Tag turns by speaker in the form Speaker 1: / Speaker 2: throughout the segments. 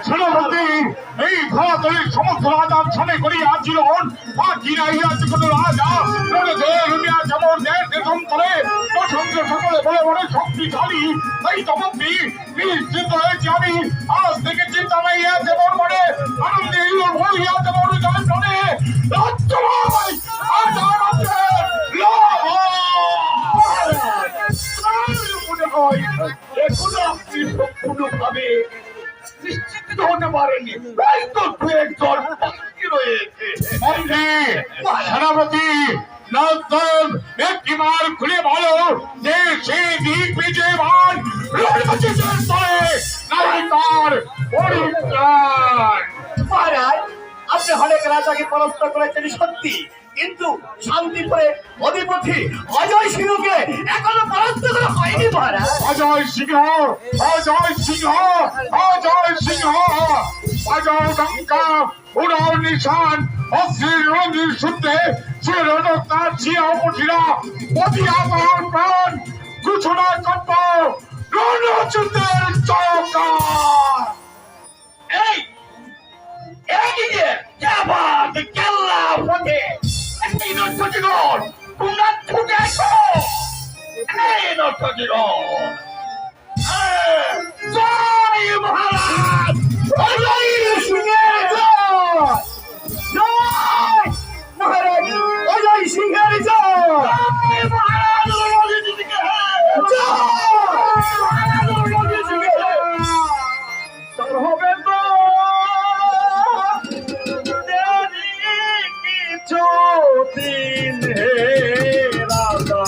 Speaker 1: সেনাপতি এই ধরাতলের সমস্ত রাজার সামনে করিয়া জীবন বাকি রাহিয়াছে কোন রাজা যেমন দেশ দেশম করে প্রশংস সকলে বলে বলে শক্তিশালী এই তমন্ত্রী নিশ্চিন্ত হয়েছি আমি আজ থেকে চিন্তা মাইয়া যেমন মনে আনন্দে ভরিয়া যেমন জলে প্রাণে রাজ্যময় আজ আমাদের লাভ মনে হয় এখনো আপনি সম্পূর্ণভাবে নিশ্চিত হতে পারেনি তো একজন বাকি রয়েছে সেনাপতি নতুন ব্যক্তিমার খুলে বলো যে সে দিক বিজয়মান তার পরিত্রাণ।
Speaker 2: মহারাজ, আপনি অনেক রাজাকে পরাস্ত করেছেন সত্যি, কিন্তু শান্তিপুরে অধিপতি অজয় সিংহকে এখনো পরাস্ত করা হয়নি। মহারাজ,
Speaker 1: অজয় সিংহ, অজয় সিংহ, অজয় সিংহ, অজয় লঙ্কা উড়াও নিশান অশ্লীল রঙের শুদ্ধে সে রণতার ছিয়া উঠিরা অতি আমার প্রাণ ঘোষণা করব রণযুদ্ধের জয়কার।
Speaker 2: এই যে জাবাদ কেল্লা পথে একটি নর্তকীগণ, তোমরা ছুটে এসো। এই নর্তকীগণ, জয় মহারাজ অজয় সিংহের জয়, জয় মহারাজ অজয় সিংহের জয়, জয় মহারাজ অজয় সিংহের জয়, মহারাজ অজয় সিংহের জয় হবে তো দিন হে রাজা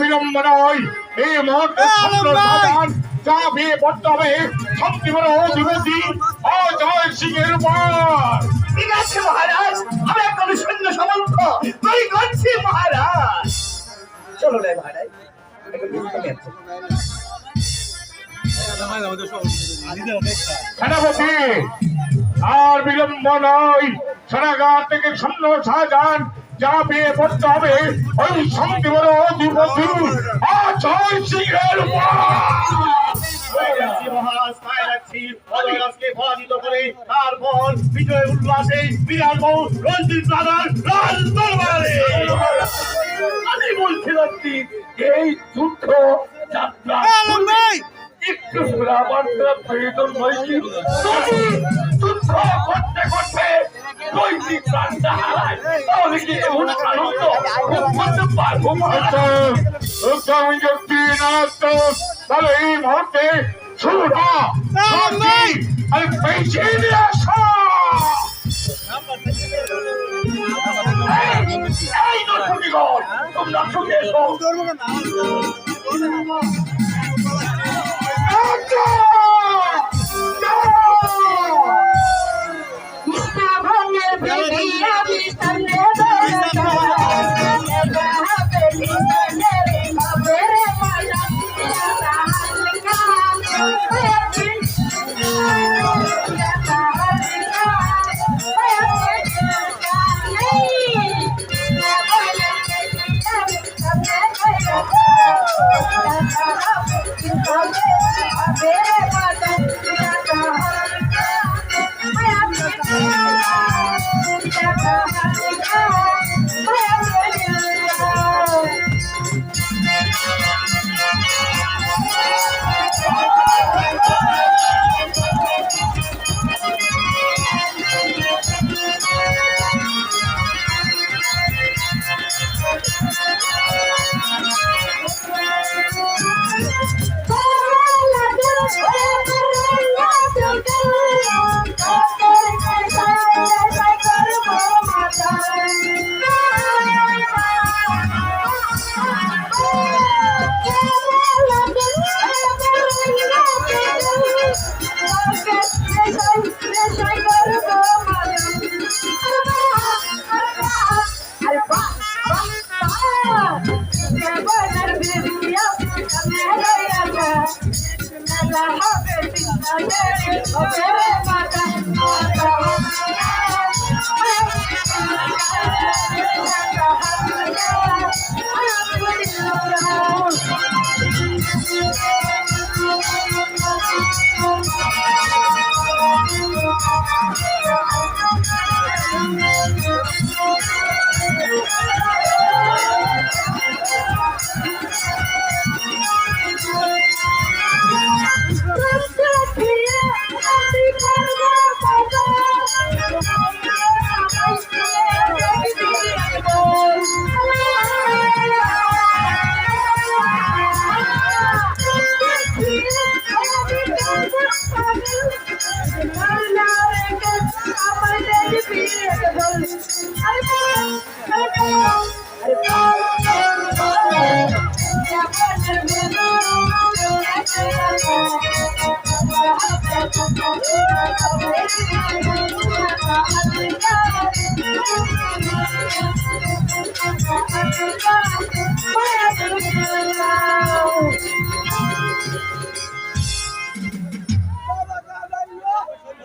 Speaker 1: বিড়ম্বনায় এই মুহূর্তে যা বিয়ে পড়তে হবে সবচেয়ে বড় অধিপতি অজয় সিংহের উপর।
Speaker 2: ঠিক আছে মহারাজ, আমি এখন সৈন্য সামন্ত তৈরি করছি মহারাজ। চলো রে মহারাজ,
Speaker 1: সেনাপতি আর বিলম্ব নয়, সেনাগার থেকে সৈন্য শাহজাহান যা বিয়ে পড়তে হবে ওই সবচেয়ে বড় অধিপতি অজয় সিংহের উপর।
Speaker 2: তারপর বিজয় উল্লাসে বিরাট বহু রঞ্জিত রাজার রাজ দরবারে। আমি বলছিলাম কি এই যুদ্ধ যাত্রা একটু প্রয়োজন হয়েছে, যুদ্ধ করতে করতে নৈতিক প্রাণটা হারায়, তাহলে কি এমন আনন্দ করতে পারবো?
Speaker 1: তাহলে এই মুহূর্তে শুরুটা পেছিয়ে নিয়ে আসো। এই নরসিংহগণ, তোমরা শুনে এসো।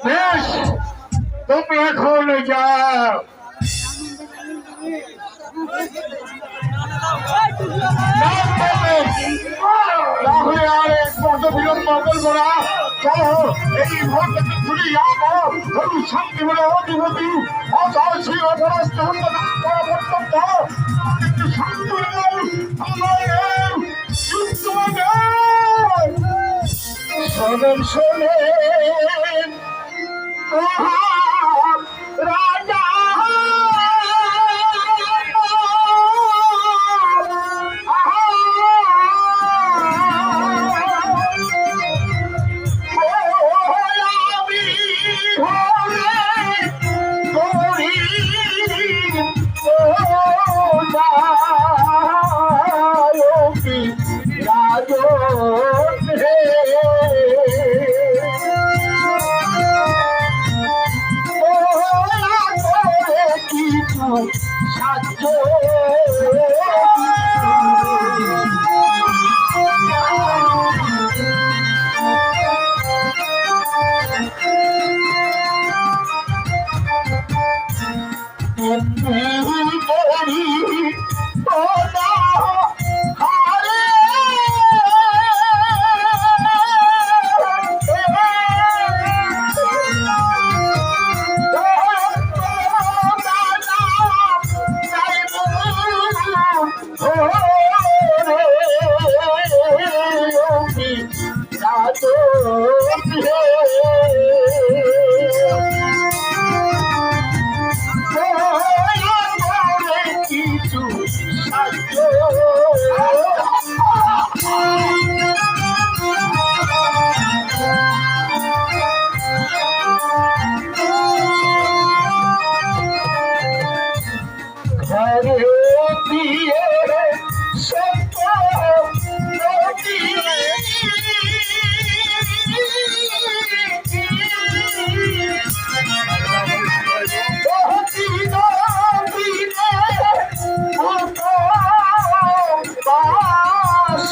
Speaker 1: বেশ, তুমি এখন যাও। তাহলে আর এক বছর বিলম্ব করবো না। চলো এই মুহূর্তে ঘুরে যাবো শান্তি বলে অধিপতি অজয় অপরাস্ত পর্যন্ত একটু শান্তি শোনেন শোনেন রাজা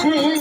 Speaker 1: আসি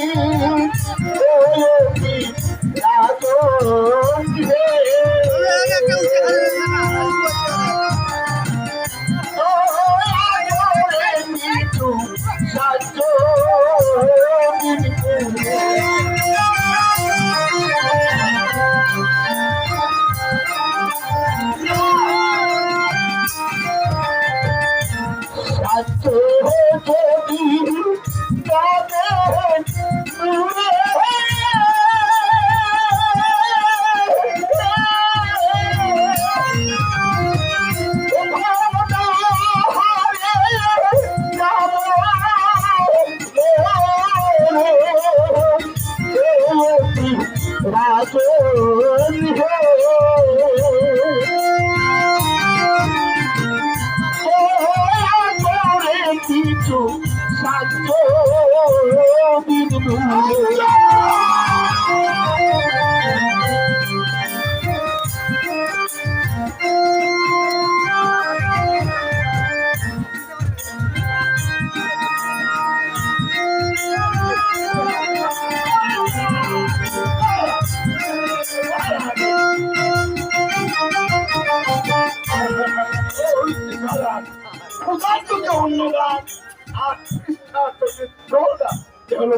Speaker 1: কিছু সাহায্য ধন্যবাদ আর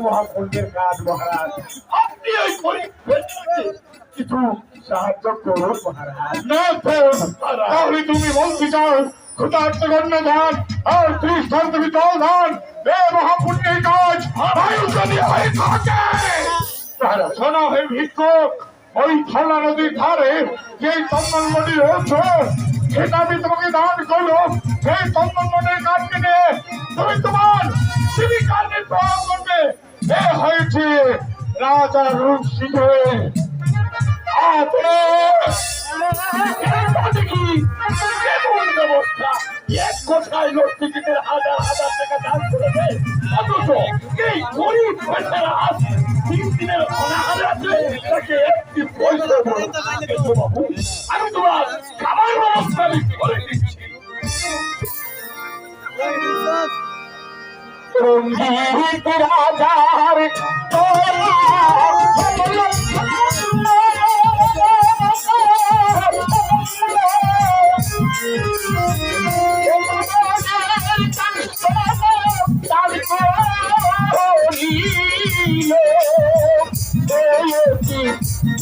Speaker 1: মহাপুণ্যের কাজ মহারাজ আপনি ওই গরিব ব্যক্তিকে কিছু সাহায্য করুন মহারাজ না তাহলে তুমি বলতে চাও ক্ষুধার্ত গণ্যদান আর ত্রিস্থান্ত বিতল দান এ মহাপুণ্যের কাজ আয়োজনে হয়ে থাকে শোনা হে ভিক্ষুক ওই থালা নদীর ধারে যে চন্দনমণি রয়েছে সেটা আমি তোমাকে দান করলো সেই চন্দনমণির কাজ কিনে তুমি তোমার জীবিকা নির্বাহ করবে এ হয়েছে রাজা রূপ শিখে ব্যবস্থা এক কোথায় লোক টিকিটের হাজার হাজার টাকা দান করে দেয় অথচ এই গরিব বেচারা আছে 3 দিনের অনাহারে আছে তাকে একটি পয়সা আমি তোমার খাবার ব্যবস্থা করে দিচ্ছি রাজার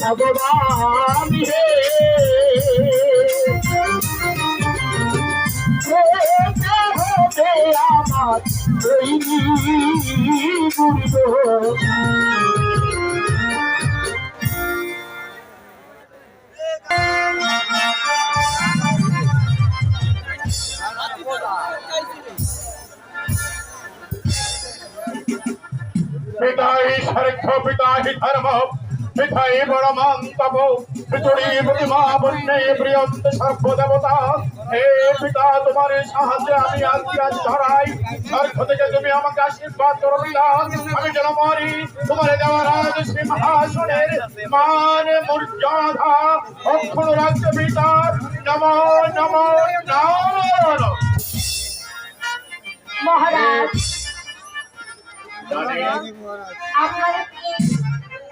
Speaker 1: ভগবান হে আমার পিতা ঈশ্বরেক্ষ পিতা হি ধর্ম পিতাই বড়মান তব পিতুড়ি প্রতিমা বন্যে প্রিয়ন্ত সর্বদেবতা হে পিতা তোমার সাহায্যে আমি আজ ধরাই স্বর্গ থেকে তুমি আমাকে আশীর্বাদ করো পিতা আমি যেন মরি তোমার দেওয়া রাজ সিংহাসনের মান মর্যাদা অক্ষণ রাজ্য পিতা নম নম নারায়ণ
Speaker 3: মহারাজ আপনারা কি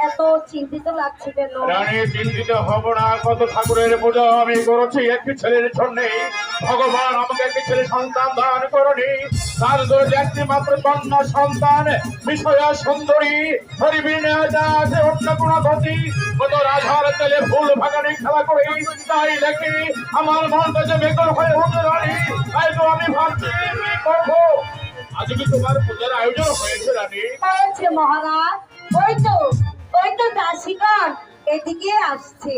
Speaker 3: এত চিন্তিত লাগছে কেন?
Speaker 1: রানী চিন্তিত হব না, কত ঠাকুরের পূজা আমি করেছি একটি ছেলের জন্য। ভগবান আমাকে একটি ছেলে সন্তান দান করনি, তার দোষ একটি মাত্র কন্যা সন্তান বিষয়া সুন্দরী হরিবিনে আছে অন্য কোন গতি কত রাধার তেলে ফুল ভাগানি খেলা করি, তাই দেখি আমার মনটা যে বেকল হয়ে উঠে রানী। তাই তো আমি ভাবছি কি করবো। আজ কি তোমার পূজার আয়োজন হয়েছে রানী?
Speaker 3: হয়েছে মহারাজ, ওই তো দাসীগণ এদিকে আসছে।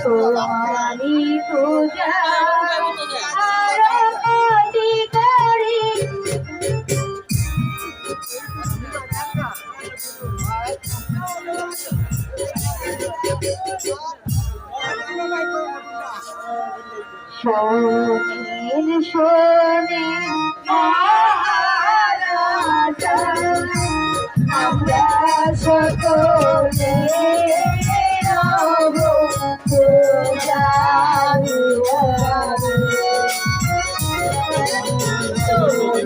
Speaker 3: তোমারি পূজা আরতি করি, শোনে মহারাজ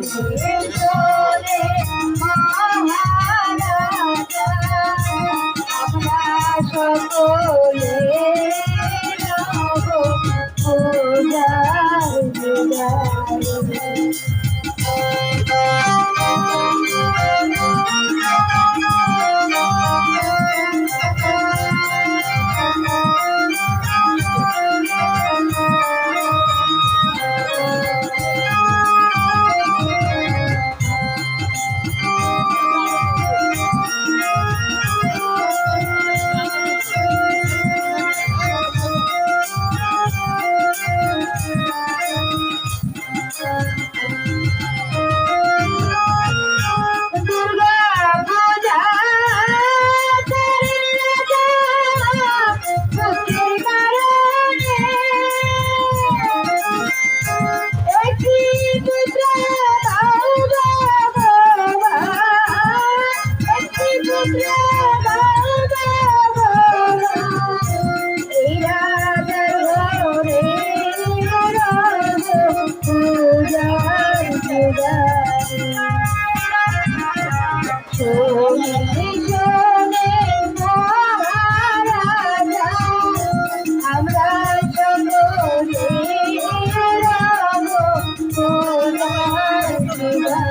Speaker 3: শোনে মহারাজা আমরা সকলে রব পূজার দুয়ারে। দুর্গা পূজা করেন রাজা ভক্তির কারণে একটি পুত্র দাও ভগবান, একটি পুত্র দাও ভগবান। এই রাজার ঘরে রব পূজার দুয়ারে। শোনে শোনে মহারাজা আমরা সকলে রব পূজার দুয়ারে।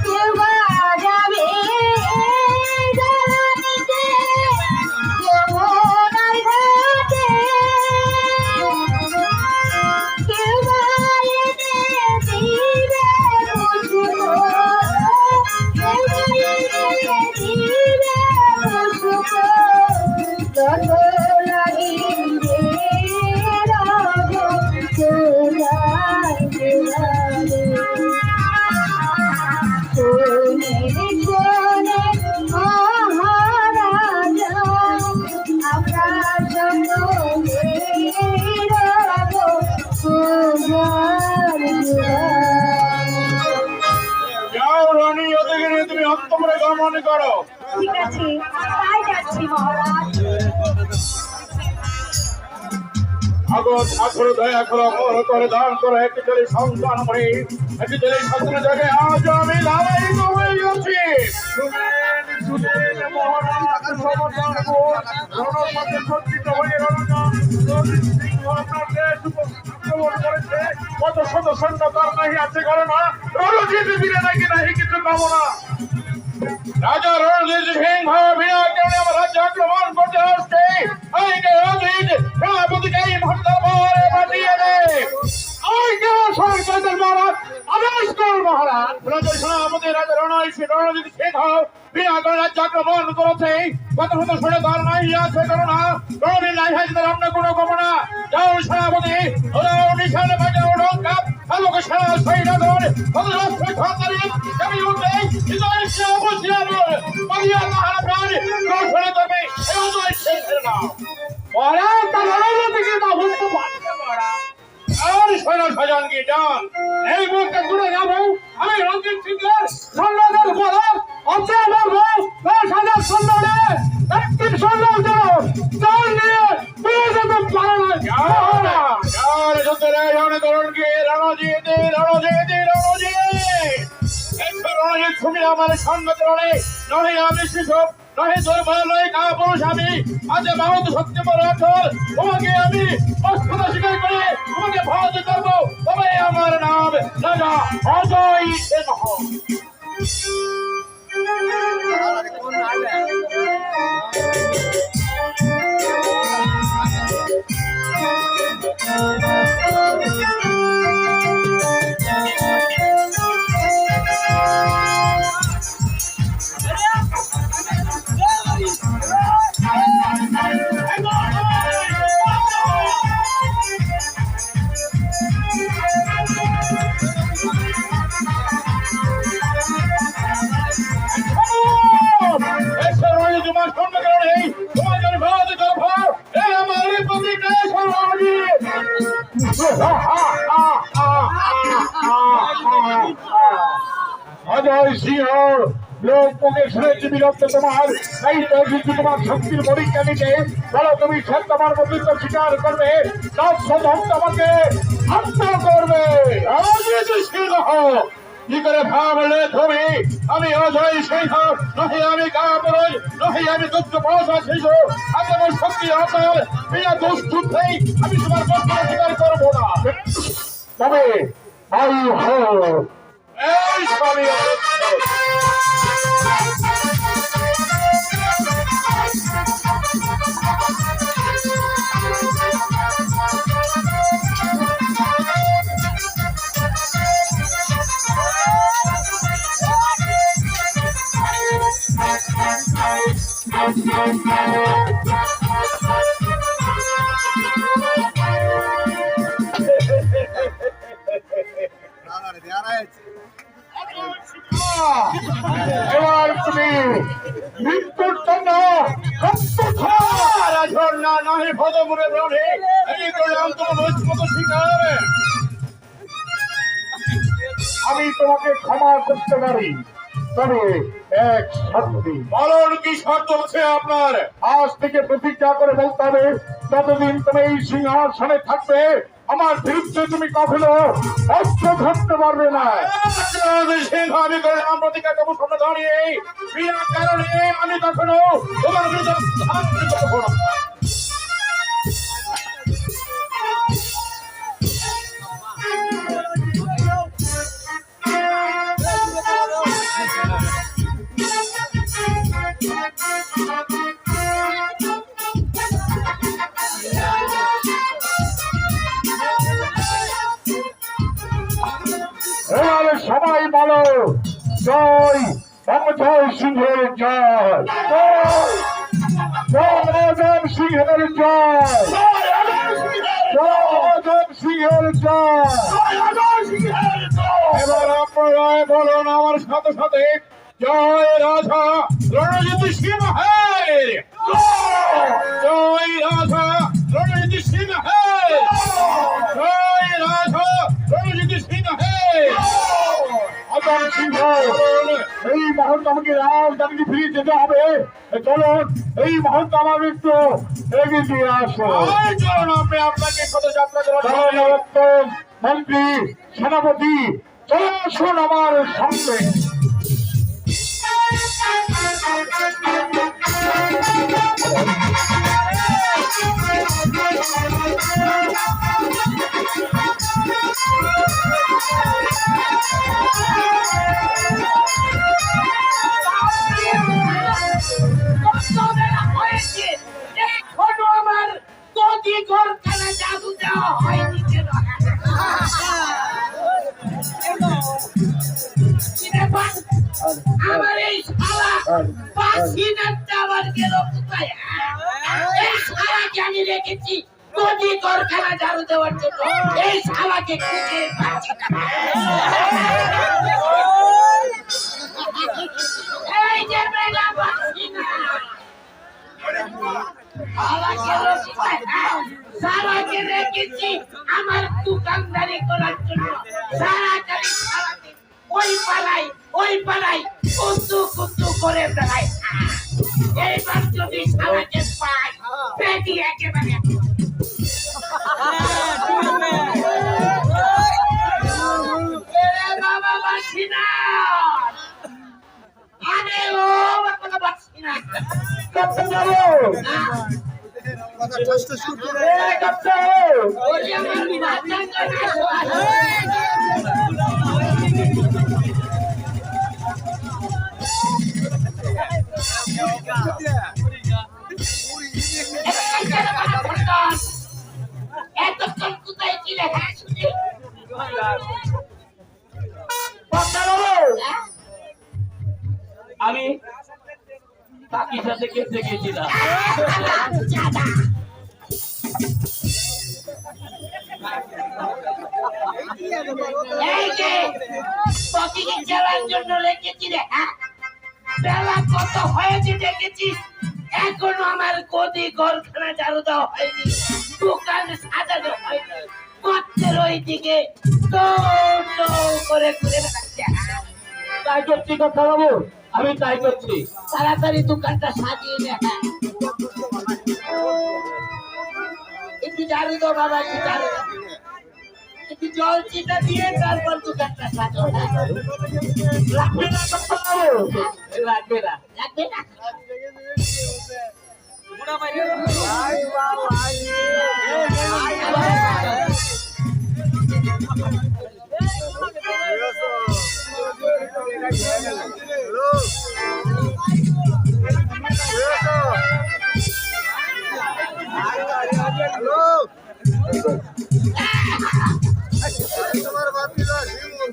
Speaker 3: কেউ বা যাবে জ্বালানিতে যমুনার ঘাটে, কেউ বা এনে দিবে পুষ্প, কেউ বা এনে দিবে পুষ্প। যত লাগিবে রব পূজার দুয়ারে। শোনে শোনে মহারাজা আমরা সকলে রব পূজার দুয়ারে।
Speaker 1: যাও রানী, ওদিকে তুমি অন্তরে গমন করো।
Speaker 3: ঠিক আছে, তাই যাচ্ছি মহারাজ।
Speaker 1: আগত ঠাকুর দয়া করো, করে দান করো একটি ছেলে সন্তান মরে, একটি ছেলে সন্তানের জায়গায় আজ আমি লালায়িত হয়ে গেছি। শুনেন শুনেন মহারাজ, সমাচার রণপথে সজ্জিত হয়ে রণজন রণজিৎ সিংহ আপনার দেশ আক্রমণ করেছে। কত শত সৈন্য তার নাহি আছে গণনা, রণজিৎ বীরে নাকি নাহি কিছু কামনা। রাজা রণজিৎ সিংহ বিনা কারণে আমার রাজ্য আক্রমণ করতে আসছে। আইকে রণজিৎ সেনাপতিকে এই মুহূর্তে দরবারে পাঠিয়ে দে। আইকে সরকারের মহারাজ আদেশ কর মহারাজ। রাজা সেনাপতি রাজা রণজিৎ সিংহ বিনা কারণে রাজ্য আক্রমণ করেছে। কত শত সৈন্য তার নাহি আছে গণনা, রণবীর নাই আছে তার অন্য কোনো কামনা। যাও সেনাপতি, ওরাও নিশানে বাজাও ডঙ্কা, আলোকে সেনা সৈন্যদল অধরাস্ত্র খাতারি জমি উঠে হৃদয় সে অবশ্যই পালিয়া তাহারা প্রাণ দর্শনে তবে এই উদয় শেষের নাম মহারাজ। তার রণনীতিকে তা বুঝতে পারছে মহারাজ। আর সৈন্য সাজানকে যান, এই মুহূর্তে ঘুরে যাবো আমি রঞ্জিত সিংহের সৈন্যদের উপরে অচে মারবো 10,000 সৈন্যরে একটি সৈন্য দল নিয়ে ফিরে যেতে পারে না। যার যুদ্ধে রণকরণকে রণজিৎ রণজিৎ রণজিৎ রণজিৎ তুমি আমার সন্ন্যতরণে নহে আমি শিশু নহে দুর্বল নহে কাপুরুষ আমি আজ ভারত সত্যি বড় অচল। তোমাকে আমি অস্ত্র স্বীকার করে তোমাকে ভয় করবো, তবে আমার নাম রাজা অজয় সিংহ। অজয় সিংহ লোক মুখে শুনেছি বিরক্ত তোমার এই তো কিন্তু তোমার শক্তির পরীক্ষা নিতে বলো তুমি সত্য আমার বন্ধুত্ব স্বীকার করবে তার সত্য আমাকে হত্যা করবে অজয় সিংহ কি করে ভাবলে তুমি আমি অজয় সিংহ নহে আমি কাপুরুষ নহে আমি দুঃখ পয়সা সিংহ আমি আমার শক্তি অন্তর বিনা দোষ যুদ্ধেই আমি তোমার বন্ধুত্ব স্বীকার করবো না তবে আই হো এই স্বামী এবার তুমি মৃত্যুর জন্য রাজনা নহে ভদমুরে ব্রণে এই করলাম তোমার মত শিকার আমি তোমাকে ক্ষমা করতে পারি তবে এক শর্তে বলুন কি শর্ত আছে আপনার আজ থেকে প্রতিজ্ঞা করে বলতে হবে যতদিন তুমি এই সিংহাসনে থাকবে আমার বিরুদ্ধে তুমি কখনো অস্ত্র ধরতে পারবে না সিংহ আমি করলাম প্রতিজ্ঞা তবু সামনে দাঁড়িয়ে বিনা কারণে আমি কখনো তোমার বিরুদ্ধে এবারে সবাই বলো জয় অজয় সিংহের জয় জয় অজয় সিংহের জয় জয় অজয় সিংহের জয় এবার আপনারা বলুন আমার সাথে সাথে জয় রাধা রণজিৎ সিংহের জয় রাধা রণজিৎ সিংহের জয় রাধা রণজিৎ সিংহের অজয় সিংহ এই মুহূর্তে আমাকে রাজধানী ফিরে যেতে হবে চলুন এই মুহূর্তে আমার একটু এগিয়ে দিয়ে আসুন চলুন আমি আপনাকে পদযাত্রা করার মন্ত্রী সেনাপতি চলে আসুন আমার সঙ্গে
Speaker 4: আমার গদি ঘরখানা জাদু দেওয়া হয়নি কেন আমার এই শালা বাসিনাটা আমার গেল কোথায় এই শালাকে আমি রেখেছি গদি ঘরখানা জাদু দেওয়ার জন্য এই শালাকে খুঁজে পাচ্ছি না এই যে মেলা বাসিনা সারাকে রেখেছি আমার দোকানদারি করার জন্য সারাকারি সারাদিন ওই পাড়াই কুতু কুতু করে বেড়াই এইবার যদি সারাকে পাই পেটি একেবারে বাবা বাসিনা আরে ও বাবা বাসিনা
Speaker 2: কথা ঠাসটা শুরু করে
Speaker 4: ওই আমার বাচ্চা এতক্ষণ কোথায় ছিলে হ্যাঁ শুনি
Speaker 5: আমি কাকির সাথে কেটে গেছিলাম
Speaker 4: এই যে পকিকে খেলার জন্য রেখেছি রে হ্যাঁ বেলা কত হয়েছে দেখেছিস এখনো আমার গদি ঘরখানা ঝাড়ু দেওয়া হয়নি দোকান সাজানো হয়নি পথের ওই দিকে করে ঘুরে বেড়াচ্ছে
Speaker 5: তাই করছি কথা বাবু, আমি তাই করছি।
Speaker 4: তাড়াতাড়ি দোকানটা সাজিয়ে নে। হ্যাঁ। একটু ঝাড়ু দাও বাবা, একটু ঝাড়ু দাও। একটু জল চিটা দিয়ে তারপর দোকানটা সাজো। হ্যাঁ।
Speaker 5: লাগবে না কথা বাবু, লাগবে না।
Speaker 4: লাগবে না?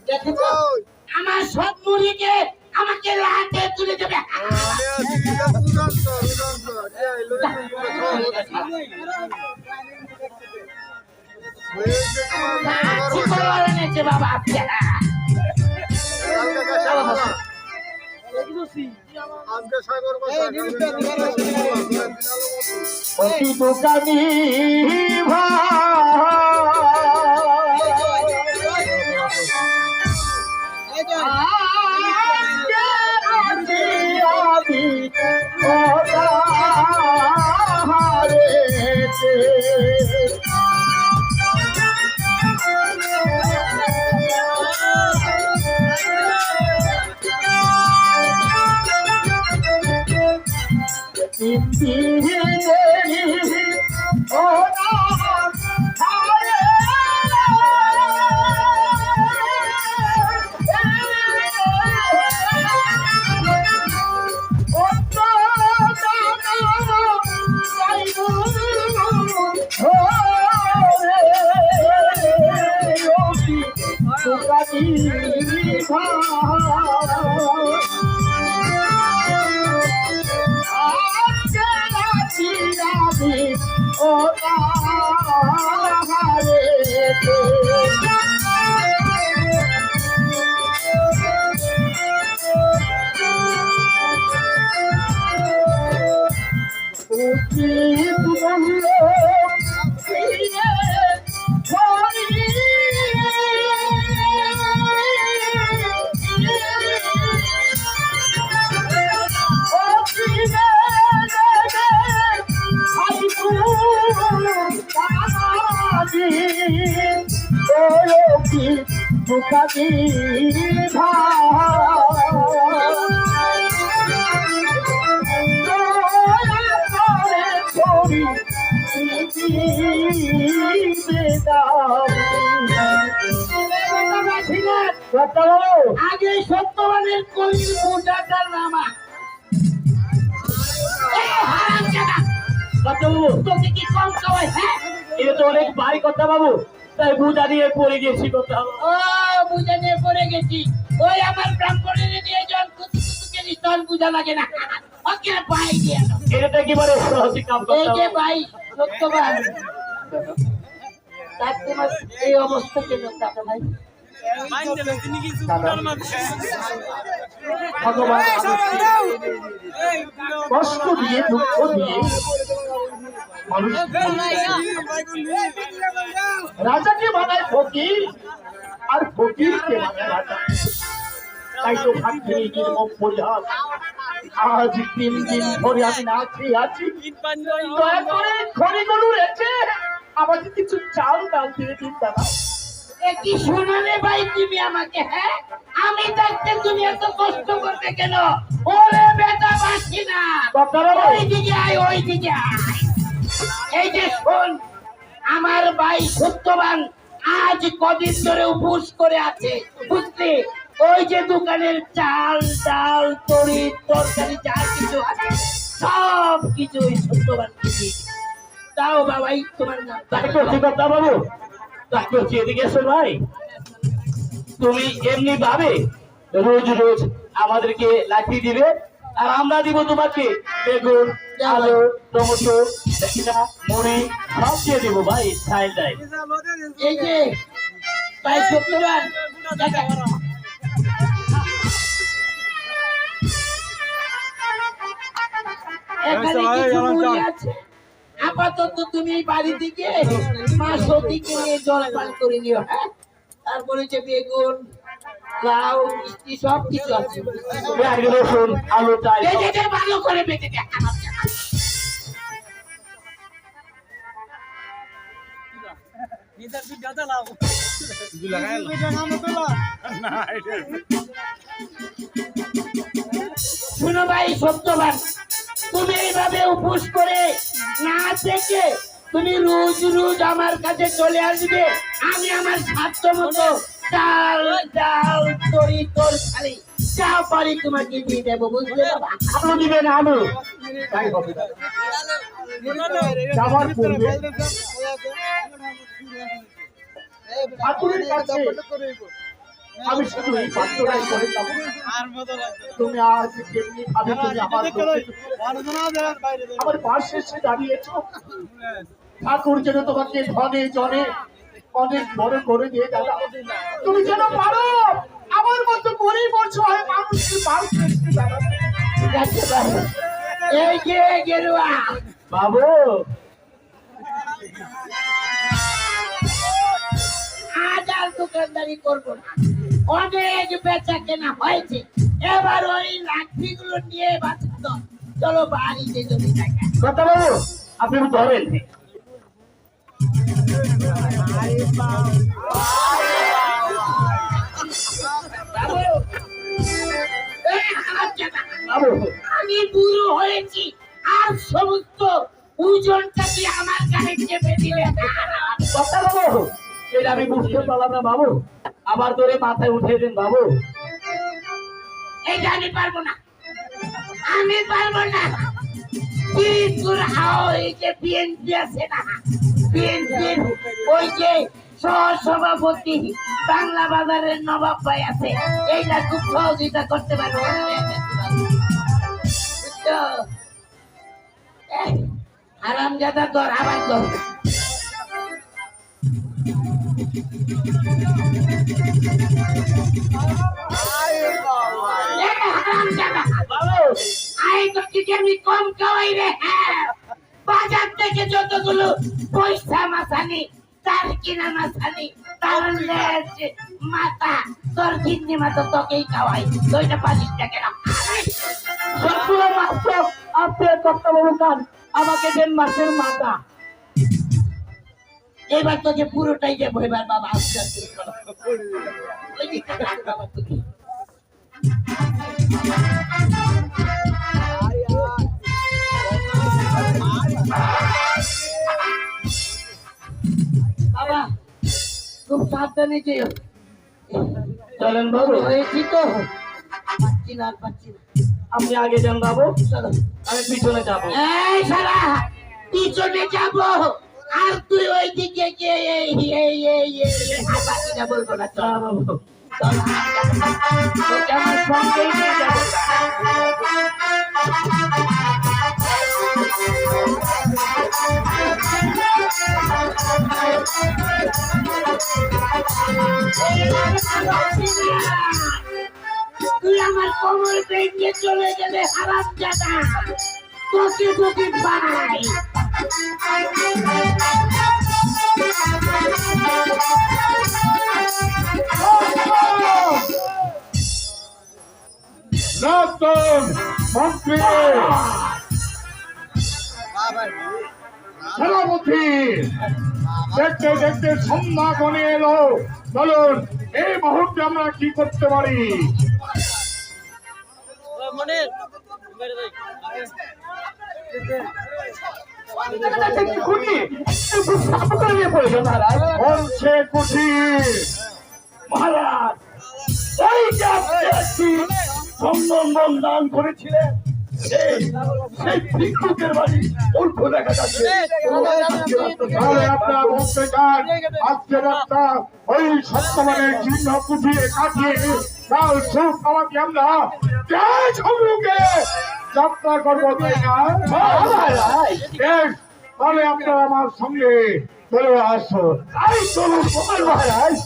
Speaker 4: দেখেছো? আমার সব মুড়িকে আমাকে লাটে তুলে দেবে। মাছি করে এনেছে বাবা।
Speaker 5: অতি দোকানি
Speaker 4: আগে সত্যবানের কলির পূজাটার নামা। তোকে কি কম খাওয়াই? হ্যাঁ,
Speaker 5: এটা তো অনেক ভারী কথা বাবু, তাই বুঝা দিয়ে পড়ে গেছি কথা।
Speaker 4: ও বুঝা নিয়ে পড়ে গেছি। ওই আমার ব্রাহ্মণের নিয়ে যখন কুতুকে তখন বুঝা লাগে না। ওকে ভাই দিয়ে দাও।
Speaker 5: এটা একেবারে সহজে কাম
Speaker 4: এই
Speaker 5: করতে
Speaker 4: যে
Speaker 5: হবে।
Speaker 4: ভাই সত্যবান, তার তোমার এই অবস্থা কেন দাদা ভাই?
Speaker 5: ভগবান কষ্ট দিয়ে দুঃখ দিয়ে মানুষ রাজাকে বানায় ফকির আর ফকিরকে বানায় রাজা। তাই তো ভাগ্যে নির্মম পরিহাস। আজ 3 দিন ধরে আমি না খেয়ে আছি। দয়া করে খড়িগুলো রেখে আমাকে কিছু চাল ডাল দিয়ে দিন দাদা।
Speaker 4: কি শোনালে ভাই তুমি আমাকে? হ্যাঁ, আমি থাকতে তুমি এত কষ্ট করতে কেন? ওরে বেটা বাসি না, ওই দিকে আয়, ওই দিকে আয়। এই যে শোন, আমার ভাই সত্যবান আজ কদিন ধরে উপোস করে আছে, বুঝলি? ওই যে দোকানের চাল ডাল তরি তরকারি যা কিছু আছে সব কিছু ওই সত্যবান দাও বাবাই। তোমার নাম
Speaker 5: তাই করছি কথা বাবু, তাই করছি। এদিকে এসো ভাই, তুমি এমনি ভাবে রোজ রোজ আমাদেরকে লাঠি দিবে আর আমরা দিব তোমাকে বেগুন আলু টমেটো দক্ষিণা মুড়ি সব দিয়ে দিব ভাই। ছাই দেয়
Speaker 4: এই যে ভাই সত্যবান, এখানে কিছু মুড়ি আছে। আপাতত তুমি এই বাড়ি থেকে মা সতীকে নিয়ে জলপান করে নিও। হ্যাঁ, তারপরে যে বেগুন লাউ মিষ্টি সব কিছু আছে।
Speaker 5: পেঁয়াজ রসুন আলু চাই
Speaker 4: বেঁধে দে, ভালো করে বেঁধে দে। শুনো ভাই সত্যবান, তুমি এইভাবে উপোস করে না থেকে তুমি রোজ রোজ আমার কাছে চলে আসবে, আমি আমার সাধ্য মতো ডাল ডাল তরি তরকারি যা পারি তোমাকে দিয়ে দেবো, বুঝলে বাবা?
Speaker 5: আলু দিবেন আলু তাই হবে যাবার পূর্বে ঠাকুরের কাছে আমি শুধু এই বাক্যটাই করে যাবো, তুমি আজ কেমনি ভাবে তুমি আমার পাশে এসে দাঁড়িয়েছ, ঠাকুর যেন তোমাকে ধনে জনে অনেক বড় করে দিয়ে দাদা, তুমি যেন পারো আমার মতো গরিব অসহায় মানুষকে পাশে এসে দাঁড়াতে।
Speaker 4: ঠিক আছে বাবু, এই যে গেরুয়া
Speaker 5: বাবু
Speaker 4: আজ আর দোকানদারি করবো না, অনেক বেচা কেনা হয়েছে, এবার ওই লাঠিগুলো নিয়ে বাঁচত। চলো বাড়িতে যদি থাকে।
Speaker 5: কথা বাবু আপনি একটু ধরেন
Speaker 4: বাবু, এই হারামজাদা,
Speaker 5: বাবু
Speaker 4: আমি বুড়ো হয়েছি আর সমস্ত ওজনটা কি আমার গায়ে চেপে দিলে?
Speaker 5: কথা বাবু এটা আমি বুঝতে পারলাম না বাবু, আবার ধরে মাথায় উঠে দিন বাবু।
Speaker 4: এইটা আমি পারবো না, আমি পারবো না। কি তোর হাও, এই যে বিএনপি আছে না, বিএনপির ওই যে সহসভাপতি বাংলা বাজারের নবাব ভাই আছে, এইটা খুব সহযোগিতা করতে পারবো। বুঝছো? হারামজাদা তোর আবার তোর আমি কম খাওয়াই রে, বাজার থেকে যতগুলো পয়সা মাছানি তার কিনা মাছানি তার লেজ মাথা তোর কিডনি মাথা তোকেই খাওয়াই, ওইটা 25 টাকা।
Speaker 5: সবগুলো মাত্র আপনার কথা বাবু কান আমাকে দেন মাছের মাথা।
Speaker 4: এবার তোকে পুরোটাই দেবো এবার বাবা, আস্তে আস্তে করো। ওই দিকটা রাখ বাবা তুমি। বাবা খুব সাবধানে যেও।
Speaker 5: চলেন বাবু
Speaker 4: হয়েছি তো, পাচ্ছি না আর পাচ্ছি না।
Speaker 5: আপনি আগে যান বাবু,
Speaker 4: চলো।
Speaker 5: আমি পিছনে যাবো।
Speaker 4: এই শালা, পিছনে যাবো আর তুই ওই দিকে গিয়ে বাকিটা বলবো না। চল
Speaker 5: বাবু
Speaker 4: চল, তোকে আমার সঙ্গেই নিয়ে যাবো। তুই আমার কোমর ভেঙে চলে গেলে হারামজাদা, তোকে যদি পাই
Speaker 1: নতুন মন্ত্রী সেনাপতি দেখতে দেখতে সন্ধ্যা গনে এলো, বলুন এই মুহূর্তে আমরা কি করতে পারি? বলছে কুঠি
Speaker 5: মহারাজ ওই যে আপনি সম্মান দান করেছিলেন সেই ভিক্ষুকের বাড়ি অল্প দেখা যাচ্ছে।
Speaker 1: তাহলে আপনারা বলতে চান আজকে একটা ওই সত্যমানের চিহ্ন কুঠিয়ে কাটিয়ে কাল সুখ আমাকে আমরা ঝগড়ুকে যাত্রা করবো, তাই না? বেশ, তাহলে আপনারা আমার সঙ্গে চলে আসুন।
Speaker 5: তাই চলুন মহারাজ।